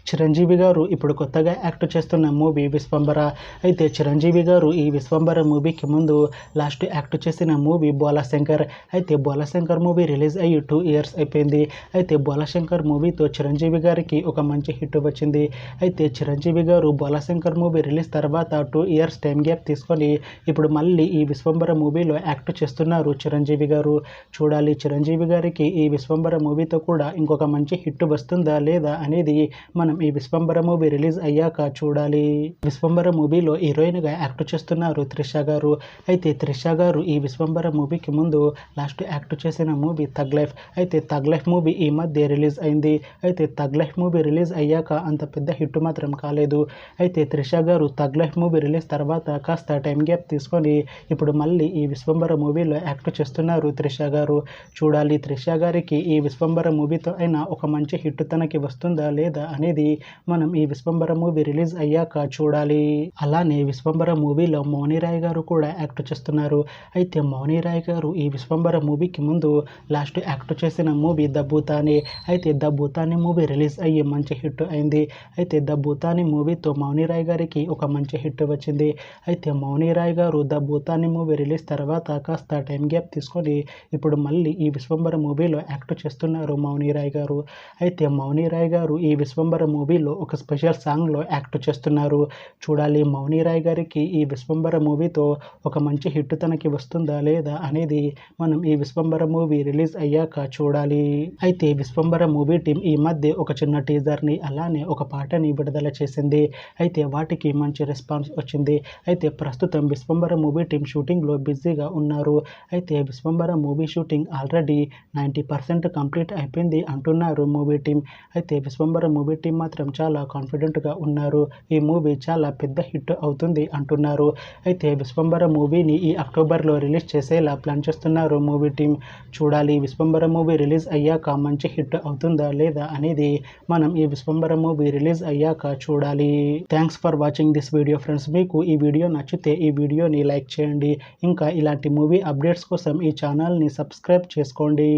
చిరంజీవి గారు ఇప్పుడు కొత్తగా యాక్ట్ చేస్తున్న మూవీ విశ్వంబర. అయితే చిరంజీవి గారు ఈ విశ్వంబర మూవీకి ముందు లాస్ట్ యాక్ట్ చేసిన మూవీ బోలాశంకర్. అయితే బోలాశంకర్ మూవీ రిలీజ్ అయ్యి 2 ఇయర్స్ అయిపోయింది. అయితే బోలాశంకర్ మూవీతో చిరంజీవి గారికి ఒక మంచి హిట్ వచ్చింది. అయితే చిరంజీవి గారు బోలాశంకర్ మూవీ రిలీజ్ తర్వాత 2 ఇయర్స్ టైం గ్యాప్ తీసుకొని ఇప్పుడు మళ్ళీ ఈ విశ్వంబర మూవీలో యాక్ట్ చేస్తున్నారు చిరంజీవి గారు. చూడాలి చిరంజీవి గారికి ఈ విశ్వంబర మూవీతో కూడా ఇంకొక మంచి హిట్ వస్తుందా లేదా అనేది మనం ఈ విశ్వంబర మూవీ రిలీజ్ అయ్యాక చూడాలి. విశ్వంబర మూవీలో హీరోయిన్గా యాక్ట్ చేస్తున్నారు త్రిష గారు. అయితే త్రిష గారు ఈ విశ్వంబర మూవీకి ముందు లాస్ట్ యాక్ట్ చేసిన మూవీ థగ్ లైఫ్. అయితే థగ్ లైఫ్ మూవీ ఈ మధ్య రిలీజ్ అయింది. అయితే థగ్ లైఫ్ మూవీ రిలీజ్ అయ్యాక అంత పెద్ద హిట్ మాత్రం కాలేదు. అయితే త్రిష గారు థగ్ లైఫ్ మూవీ రిలీజ్ తర్వాత కాస్త టైం గ్యాప్ తీసుకొని ఇప్పుడు మళ్ళీ ఈ విశ్వంబర మూవీలో యాక్ట్ చేస్తున్నారు త్రిష గారు. చూడాలి త్రిష గారికి ఈ విశ్వంబర మూవీతో అయినా ఒక మంచి హిట్ తనకి వస్తుందా లేదా అనేది మనం ఈ విశ్వంబర మూవీ రిలీజ్ అయ్యాక చూడాలి. అలానే విశ్వంబర మూవీలో మౌని రాయ్ గారు కూడా యాక్ట్ చేస్తున్నారు. అయితే మౌని రాయ్ గారు ఈ విశ్వంబర మూవీకి ముందు లాస్ట్ యాక్ట్ చేసిన మూవీ ద భూతాని. అయితే ద భూతాని మూవీ రిలీజ్ అయ్యి మంచి హిట్ అయింది. అయితే ద భూతాని మూవీతో మౌని రాయ్ గారికి ఒక మంచి హిట్ వచ్చింది. అయితే మౌని రాయ్ గారు ద భూతాని మూవీ రిలీజ్ తర్వాత కాస్త టైం గ్యాప్ తీసుకొని ఇప్పుడు మళ్ళీ ఈ విశ్వంబర మూవీలో యాక్ట్ చేస్తున్నారు మౌని రాయ్ గారు. అయితే మౌని రాయ్ గారు ఈ విశ్వంబర మూవీలో ఒక స్పెషల్ సాంగ్లో యాక్ట్ చేస్తున్నారు. చూడాలి మౌని రాయ్ గారికి ఈ విశ్వంబర మూవీతో ఒక మంచి హిట్ తనకి వస్తుందా లేదా అనేది మనం ఈ విశ్వంబర మూవీ రిలీజ్ అయ్యాక చూడాలి. అయితే విశ్వంబర మూవీ టీం ఈ మధ్య ఒక చిన్న టీజర్ని అలానే ఒక పాటని విడుదల చేసింది. అయితే వాటికి మంచి రెస్పాన్స్ వచ్చింది. అయితే ప్రస్తుతం విశ్వంబర మూవీ టీం షూటింగ్లో బిజీగా ఉన్నారు. అయితే Vishwambhara movie shooting already 90% complete అయిపోయింది అంటున్నారు మూవీ టీం. అయితే విశ్వంబర మూవీ టీం మాత్రం చాలా కాన్ఫిడెంట్గా ఉన్నారు. ఈ మూవీ చాలా పెద్ద హిట్ అవుతుంది అంటున్నారు. అయితే విశ్వంబర మూవీని ఈ అక్టోబర్లో రిలీజ్ చేసేలా ప్లాన్ చేస్తున్నారు మూవీ టీం. చూడాలి విశ్వంబర మూవీ రిలీజ్ అయ్యాక మంచి హిట్ అవుతుందా లేదా అనేది మనం ఈ విశ్వంబర మూవీ రిలీజ్ అయ్యాక చూడాలి. Thanks for watching this video friends. మీకు ఈ వీడియో నచ్చితే ఈ వీడియోని లైక్ చేయండి. ఇంకా ఇలాంటి మూవీ అప్డేట్స్ కోసం ఈ ఛానల్ని సబ్స్క్రైబ్ చేసుకోండి.